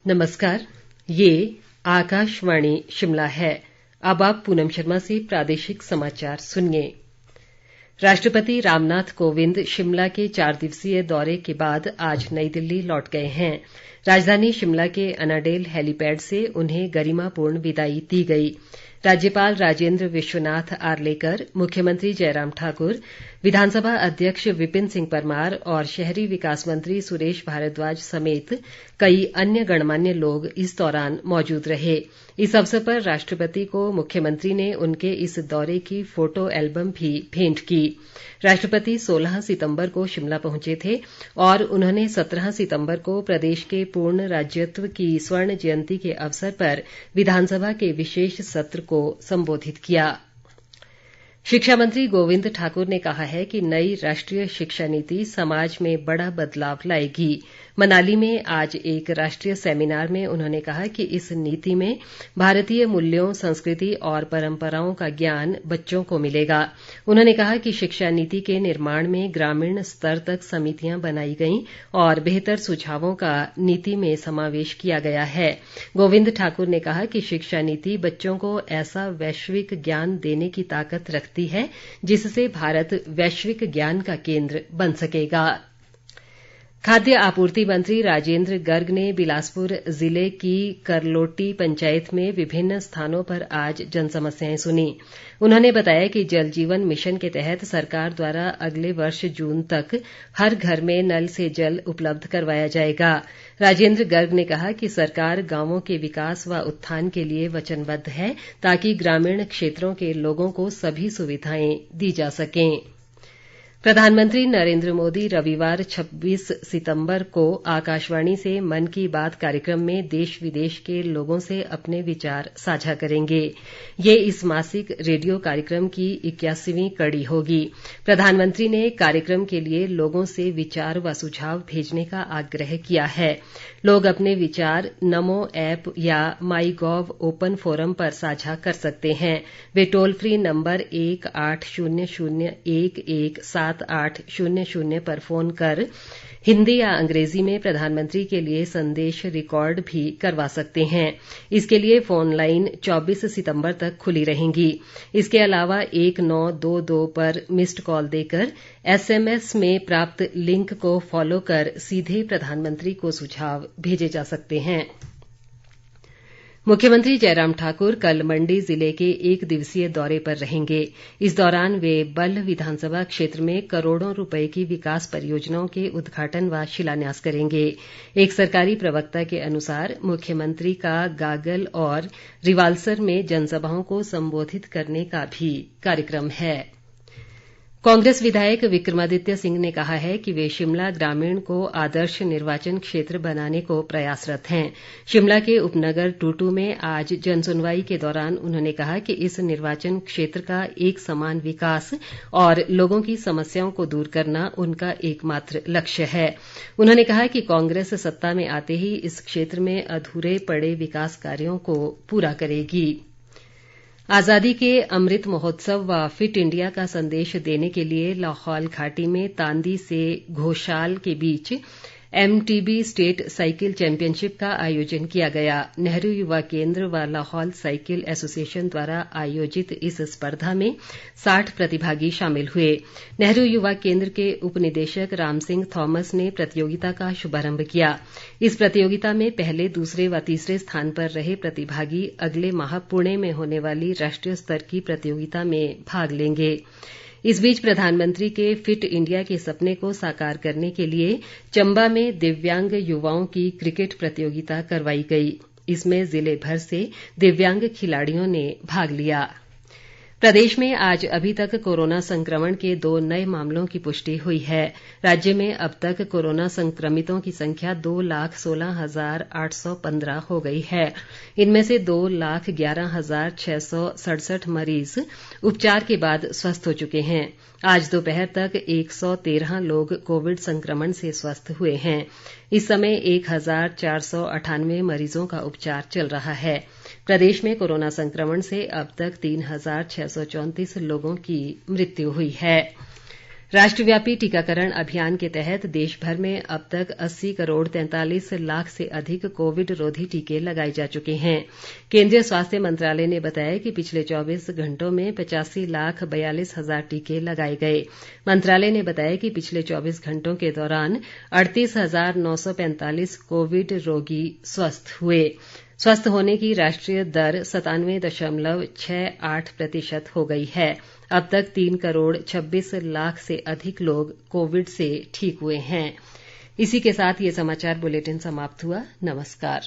नमस्कार, ये आकाशवाणी शिमला है। अब आप पूनम शर्मा से प्रादेशिक समाचार सुनिए। राष्ट्रपति रामनाथ कोविंद शिमला के 4 दिवसीय दौरे के बाद आज नई दिल्ली लौट गए हैं। राजधानी शिमला के अनाडेल हेलीपैड से उन्हें गरिमापूर्ण विदाई दी गई। राज्यपाल राजेंद्र विश्वनाथ आर्लेकर, मुख्यमंत्री जयराम ठाकुर, विधानसभा अध्यक्ष विपिन सिंह परमार और शहरी विकास मंत्री सुरेश भारद्वाज समेत कई अन्य गणमान्य लोग इस दौरान मौजूद रहे। इस अवसर पर राष्ट्रपति को मुख्यमंत्री ने उनके इस दौरे की फोटो एल्बम भी भेंट की। राष्ट्रपति 16 सितंबर को शिमला पहुंचे थे और उन्होंने 17 सितंबर को प्रदेश के पूर्ण राज्यत्व की स्वर्ण जयंती के अवसर पर विधानसभा के विशेष सत्र को संबोधित किया। शिक्षा मंत्री गोविंद ठाकुर ने कहा है कि नई राष्ट्रीय शिक्षा नीति समाज में बड़ा बदलाव लाएगी। मनाली में आज एक राष्ट्रीय सेमिनार में उन्होंने कहा कि इस नीति में भारतीय मूल्यों, संस्कृति और परंपराओं का ज्ञान बच्चों को मिलेगा। उन्होंने कहा कि शिक्षा नीति के निर्माण में ग्रामीण स्तर तक समितियां बनाई गईं और बेहतर सुझावों का नीति में समावेश किया गया है। गोविंद ठाकुर ने कहा कि शिक्षा नीति बच्चों को ऐसा वैश्विक ज्ञान देने की ताकत रखती है जिससे भारत वैश्विक ज्ञान का केंद्र बन सकेगा। खाद्य आपूर्ति मंत्री राजेंद्र गर्ग ने बिलासपुर जिले की करलोटी पंचायत में विभिन्न स्थानों पर आज जनसमस्याएं सुनी। उन्होंने बताया कि जल जीवन मिशन के तहत सरकार द्वारा अगले वर्ष जून तक हर घर में नल से जल उपलब्ध करवाया जाएगा। राजेंद्र गर्ग ने कहा कि सरकार गांवों के विकास व उत्थान के लिए वचनबद्ध है ताकि ग्रामीण क्षेत्रों के लोगों को सभी सुविधाएं दी जा सकें। प्रधानमंत्री नरेंद्र मोदी रविवार 26 सितंबर को आकाशवाणी से मन की बात कार्यक्रम में देश विदेश के लोगों से अपने विचार साझा करेंगे। ये इस मासिक रेडियो कार्यक्रम की 81वीं कड़ी होगी। प्रधानमंत्री ने कार्यक्रम के लिए लोगों से विचार व सुझाव भेजने का आग्रह किया है। लोग अपने विचार नमो ऐप या माई गॉव ओपन फोरम पर साझा कर सकते हैं। वे टोल फ्री नंबर 1800117800 पर फोन कर हिंदी या अंग्रेजी में प्रधानमंत्री के लिए संदेश रिकॉर्ड भी करवा सकते हैं। इसके लिए फोन लाइन 24 सितंबर तक खुली रहेंगी। इसके अलावा 1922 पर मिस्ड कॉल देकर SMS में प्राप्त लिंक को फॉलो कर सीधे प्रधानमंत्री को सुझाव भेजे जा सकते हैं। मुख्यमंत्री जयराम ठाकुर कल मंडी जिले के 1 दिवसीय दौरे पर रहेंगे। इस दौरान वे बल्ह विधानसभा क्षेत्र में करोड़ों रुपए की विकास परियोजनाओं के उद्घाटन व शिलान्यास करेंगे। एक सरकारी प्रवक्ता के अनुसार मुख्यमंत्री का गागल और रिवाल्सर में जनसभाओं को संबोधित करने का भी कार्यक्रम है। कांग्रेस विधायक विक्रमादित्य सिंह ने कहा है कि वे शिमला ग्रामीण को आदर्श निर्वाचन क्षेत्र बनाने को प्रयासरत हैं। शिमला के उपनगर टूटू में आज जनसुनवाई के दौरान उन्होंने कहा कि इस निर्वाचन क्षेत्र का एक समान विकास और लोगों की समस्याओं को दूर करना उनका एकमात्र लक्ष्य है। उन्होंने कहा कि कांग्रेस सत्ता में आते ही इस क्षेत्र में अधूरे पड़े विकास कार्यों को पूरा करेगी। आज़ादी के अमृत महोत्सव व फिट इंडिया का संदेश देने के लिए लाहौल घाटी में तांदी से घोषाल के बीच MTB स्टेट साइकिल चैंपियनशिप का आयोजन किया गया। नेहरू युवा केंद्र व लाहौल साइकिल एसोसिएशन द्वारा आयोजित इस स्पर्धा में 60 प्रतिभागी शामिल हुए। नेहरू युवा केंद्र के उपनिदेशक राम सिंह थॉमस ने प्रतियोगिता का शुभारंभ किया। इस प्रतियोगिता में पहले, दूसरे व तीसरे स्थान पर रहे प्रतिभागी अगले माह पुणे में होने वाली राष्ट्रीय स्तर की प्रतियोगिता में भाग लेंगे। इस बीच प्रधानमंत्री के फिट इंडिया के सपने को साकार करने के लिए चंबा में दिव्यांग युवाओं की क्रिकेट प्रतियोगिता करवाई गई। इसमें जिले भर से दिव्यांग खिलाड़ियों ने भाग लिया। प्रदेश में आज अभी तक कोरोना संक्रमण के 2 नए मामलों की पुष्टि हुई है। राज्य में अब तक कोरोना संक्रमितों की संख्या 2,16,815 हो गई है। इनमें से 2,11,667 मरीज उपचार के बाद स्वस्थ हो चुके हैं। आज दोपहर तक 113 लोग कोविड संक्रमण से स्वस्थ हुए हैं। इस समय 1,498 मरीजों का उपचार चल रहा है। प्रदेश में कोरोना संक्रमण से अब तक 3,634 लोगों की मृत्यु हुई है। राष्ट्रव्यापी टीकाकरण अभियान के तहत देश भर में अब तक 80 करोड़ 43 लाख से अधिक कोविड रोधी टीके लगाए जा चुके हैं। केंद्रीय स्वास्थ्य मंत्रालय ने बताया कि पिछले 24 घंटों में 85,42,000 टीके लगाए गए। मंत्रालय ने बताया कि पिछले 24 घंटों के दौरान 38,945 कोविड रोगी स्वस्थ हुए। स्वस्थ होने की राष्ट्रीय दर 97.68% हो गई है। अब तक 3 करोड़ 26 लाख से अधिक लोग कोविड से ठीक हुए हैं। इसी के साथ ये समाचार बुलेटिन समाप्त हुआ। नमस्कार।